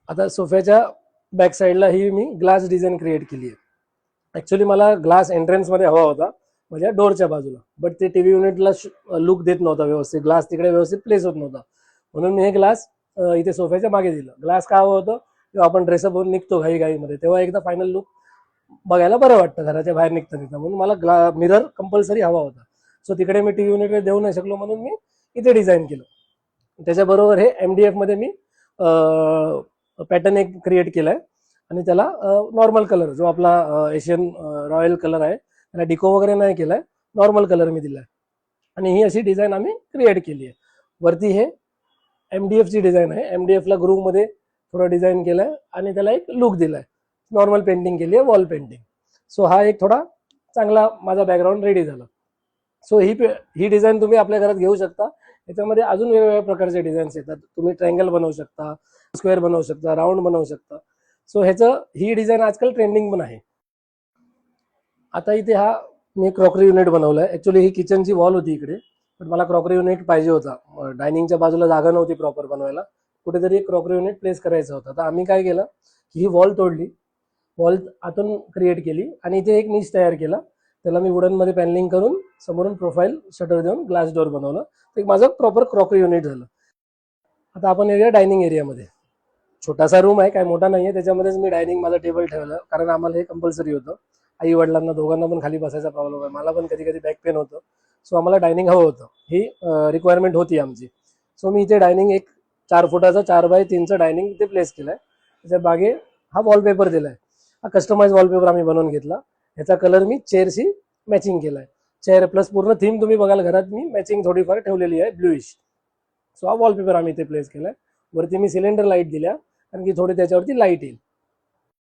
आता सोफ्याच्या बॅक साईडला ही मी glass design create केली आहे. ॲक्च्युली मला ग्लास एंट्रन्समध्ये हवा होता म्हणजे डोरच्या बाजूला, बट ते टीव्ही युनिटला लुक देत नव्हता व्यवस्थित, ग्लास तिकडे व्यवस्थित प्लेस होत नव्हता. म्हणून मी हे ग्लास इथे सोफ्याच्या मागे दिलं. ग्लास का हवं होतं, जेव्हा आपण ड्रेसअप होऊन निघतो घाईमध्ये तेव्हा एकदा फायनल लुक बघायला बरं वाटतं घराच्या बाहेर निघता. म्हणून मला मिरर कंपल्सरी हवा होता. सो तिकडे मी टीव्ही युनिट देऊ नाही शकलो, म्हणून मी इथे डिझाईन केलं. त्याच्याबरोबर हे MDF मध्ये मी पॅटर्न एक क्रिएट केलाय आणि त्याला नॉर्मल कलर जो आपला एशियन रॉयल कलर आहे त्याला डिको वगैरे नाही केलाय, नॉर्मल कलर मी दिलाय. आणि ही अशी डिझाईन आम्ही क्रिएट केली आहे. वरती हे MDF ची डिझाईन आहे. MDF ला ग्रूव मध्ये थोडं डिझाईन केलंय आणि त्याला एक लुक दिलाय. नॉर्मल पेंटिंग केली आहे, वॉल पेंटिंग. सो हा एक थोडा चांगला माझा बॅकग्राऊंड रेडी झाला. सो ही डिझाईन तुम्ही आपल्या घरात घेऊ शकता. याच्यामध्ये अजून वेगवेगळ्या प्रकारचे डिझाईन्स येतात. तुम्ही ट्रायंगल बनवू शकता, स्क्वेअर बनवू शकता, राऊंड बनवू शकता. सो ही डिझाईन आजकाल ट्रेंडिंग पण आहे. आता इथे हा मी क्रॉकरी युनिट बनवलाय. ऍक्च्युली ही किचनची वॉल होती इकडे, पण मला क्रॉकरी युनिट पाहिजे होता. डायनिंगच्या बाजूला जागा नव्हती प्रॉपर बनवायला, कुठेतरी एक क्रॉकरी युनिट प्लेस करायचं होतं. तर आम्ही काय केलं की ही वॉल तोडली, वॉल आतून क्रिएट केली आणि इथे एक निच तयार केला. त्याला मी वुडन मध्ये पॅनलिंग करून समोरून प्रोफाईल शटर देऊन ग्लास डोअर बनवलं. तर माझं प्रॉपर क्रॉकरी युनिट झालं. आता आपण येऊया डायनिंग एरियामध्ये. छोटासा रूम आहे, काय मोठा नाहीये. त्याच्यामध्येच मी डायनिंग माझं टेबल ठेवलं, कारण आम्हाला हे कंपल्सरी होतं. आई वडिलांना दोघांना पण खाली बसायचा प्रॉब्लेम आहे, मला पण कधी कधी बॅक पेन होतं. सो आम्हाला डायनिंग हवं होतं, ही रिक्वायरमेंट होती आमची. सो मी इथे डायनिंग एक 4 फुटाचा 4x3चं डायनिंग इथे प्लेस केलंय. त्याच्या मागे हा वॉलपेपर दिलाय. हा कस्टमाइज वॉलपेपर आम्ही बनवून घेतला. याचा कलर मी चेअरशी मॅचिंग केलाय. चेअर प्लस पूर्ण थीम तुम्ही बघाल घरात मी मॅचिंग थोडीफार ठेवलेली आहे, ब्लूइश. सो हा वॉलपेपर आम्ही इथे प्लेस केलाय. वरती मी सिलेंडर लाईट दिल्या, कारण की थोडी त्याच्यावरती लाईट येईल.